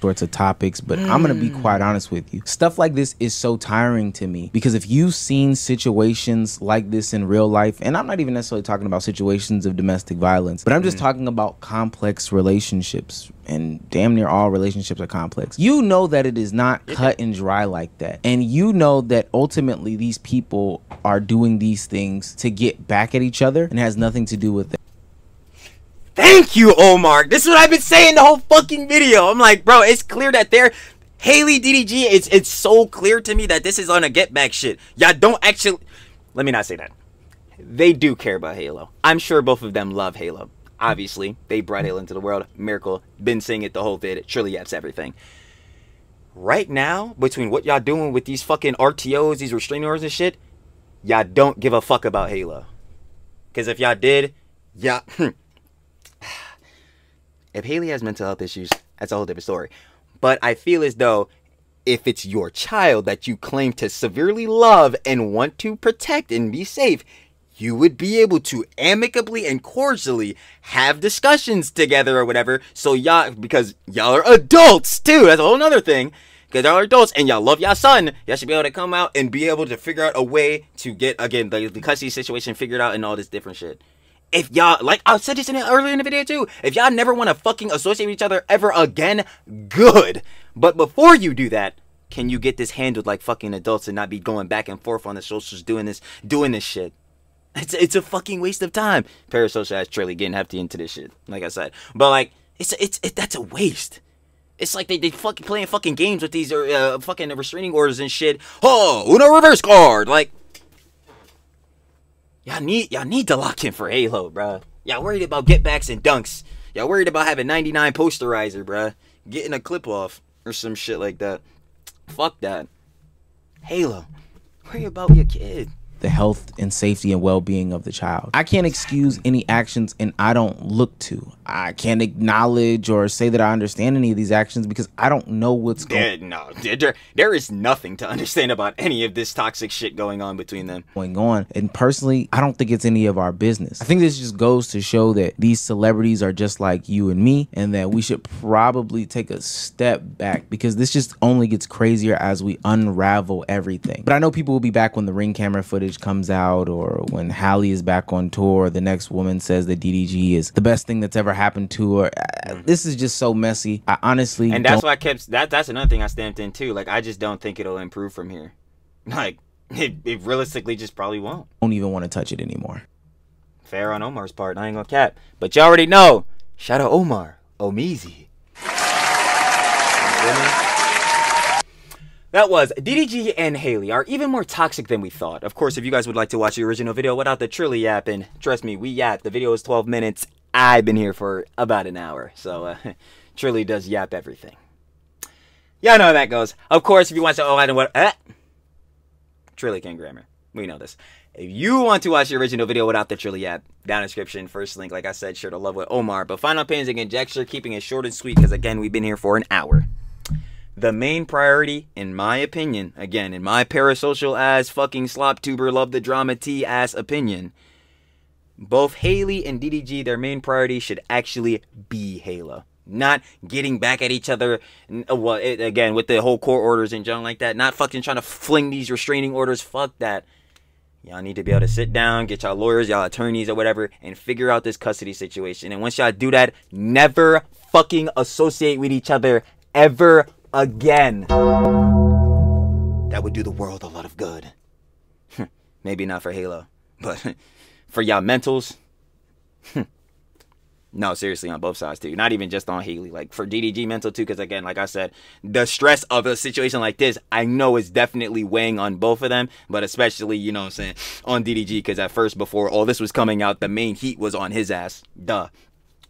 Sorts of topics, but I'm gonna be quite honest with you. Stuff like this is so tiring to me because if you've seen situations like this in real life, and I'm not even necessarily talking about situations of domestic violence, but I'm just talking about complex relationships, and damn near all relationships are complex. You know that it is not cut and dry like that, and you know that ultimately these people are doing these things to get back at each other and has nothing to do with it. Thank you, Omar. This is what I've been saying the whole fucking video. I'm like, bro, it's clear that they're Halle, DDG. It's so clear to me that this is on a get back shit. Y'all don't actually. Let me not say that. They do care about Halo. I'm sure both of them love Halo. Obviously, they brought Halo into the world. Miracle. Been saying it the whole vid. TrillTalksEverything. Right now, between what y'all doing with these fucking RTOs, these restraining orders and shit, y'all don't give a fuck about Halo. Because if y'all did, y'all. If Halle has mental health issues, that's a whole different story. But I feel as though if it's your child that you claim to severely love and want to protect and be safe, you would be able to amicably and cordially have discussions together or whatever. So y'all, because y'all are adults too. That's a whole nother thing. Because y'all are adults and y'all love y'all son. Y'all should be able to come out and be able to figure out a way to get, again, the custody situation figured out and all this different shit. If y'all, like I said this earlier in the video too, if y'all never want to fucking associate with each other ever again, good. But before you do that, can you get this handled like fucking adults and not be going back and forth on the socials doing this shit? It's a fucking waste of time. Parasocial ass Trilly getting hefty into this shit, like I said. But like, that's a waste. It's like they fucking playing fucking games with these fucking restraining orders and shit. Oh, Uno reverse card, like. Y'all need to lock in for Halo, bruh. Y'all worried about get backs and dunks. Y'all worried about having 99 posterizer, bruh. Getting a clip off or some shit like that. Fuck that. Halo, worry about your kid. The health and safety and well-being of the child. I can't excuse any actions and I don't look to. I can't acknowledge or say that I understand any of these actions because I don't know what's going on. No, there is nothing to understand about any of this toxic shit going on between them. And personally, I don't think it's any of our business. I think this just goes to show that these celebrities are just like you and me and that we should probably take a step back because this just only gets crazier as we unravel everything. But I know people will be back when the Ring camera footage comes out or when Halle is back on tour. The next woman says that DDG is the best thing that's ever happened to her. This is just so messy. I honestly and that's why I kept that's another thing I stamped in too. Like I just don't think it'll improve from here. Like it realistically just probably won't. Don't even want to touch it anymore. Fair on Omar's part. I ain't gonna cap. But you already know. Shout out Omar. Omeezy. That was DDG and Halle are even more toxic than we thought. Of course, if you guys would like to watch the original video without the Trilly yapping, trust me, we yap. The video is 12 minutes. I've been here for about an hour. So, Trilly does yap everything. Y'all know how that goes. Of course, if you want to, oh, I know what, Trilly can grammar. We know this. If you want to watch the original video without the Trilly yap, down in the description, first link, like I said, share to love with Omar. But final opinions and conjecture, keeping it short and sweet, because again, we've been here for an hour. The main priority, in my opinion, again, in my parasocial ass fucking slop tuber love the drama tea ass opinion, both Halle and DDG, their main priority should actually be Halo. Not getting back at each other, well, again, with the whole court orders and junk like that. Not fucking trying to fling these restraining orders. Fuck that. Y'all need to be able to sit down, get y'all lawyers, y'all attorneys or whatever, and figure out this custody situation. And once y'all do that, never fucking associate with each other ever again. That would do the world a lot of good. Maybe not for Halo, but for y'all mentals. No, seriously, on both sides too. Not even just on Halle, like for DDG mental too, because again, like I said, the stress of a situation like this, I know is definitely weighing on both of them, but especially, you know what I'm saying, on DDG, because at first, before all this was coming out, the main heat was on his ass. Duh.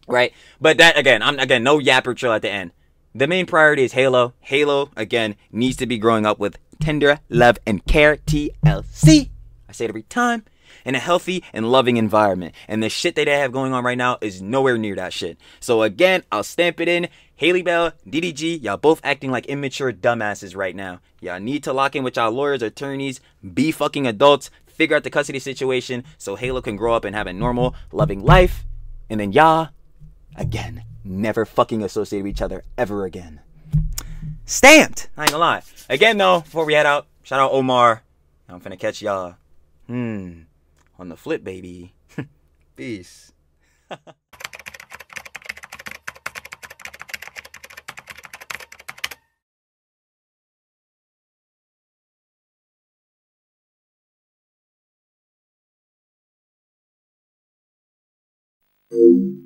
Right? But that, again, no yapper trill at the end. The main priority is Halo. Halo, again, needs to be growing up with tender love and care. TLC. I say it every time. in a healthy and loving environment. And the shit that they have going on right now is nowhere near that shit. So again, I'll stamp it in. Halle Bell, DDG, y'all both acting like immature dumbasses right now. Y'all need to lock in with y'all lawyers, attorneys, be fucking adults, figure out the custody situation so Halo can grow up and have a normal, loving life. And then y'all, again, never fucking associate with each other ever again. Stamped! I ain't gonna lie. Again though, before we head out, shout out Omar. I'm finna catch y'all on the flip, baby. Peace. Thank you.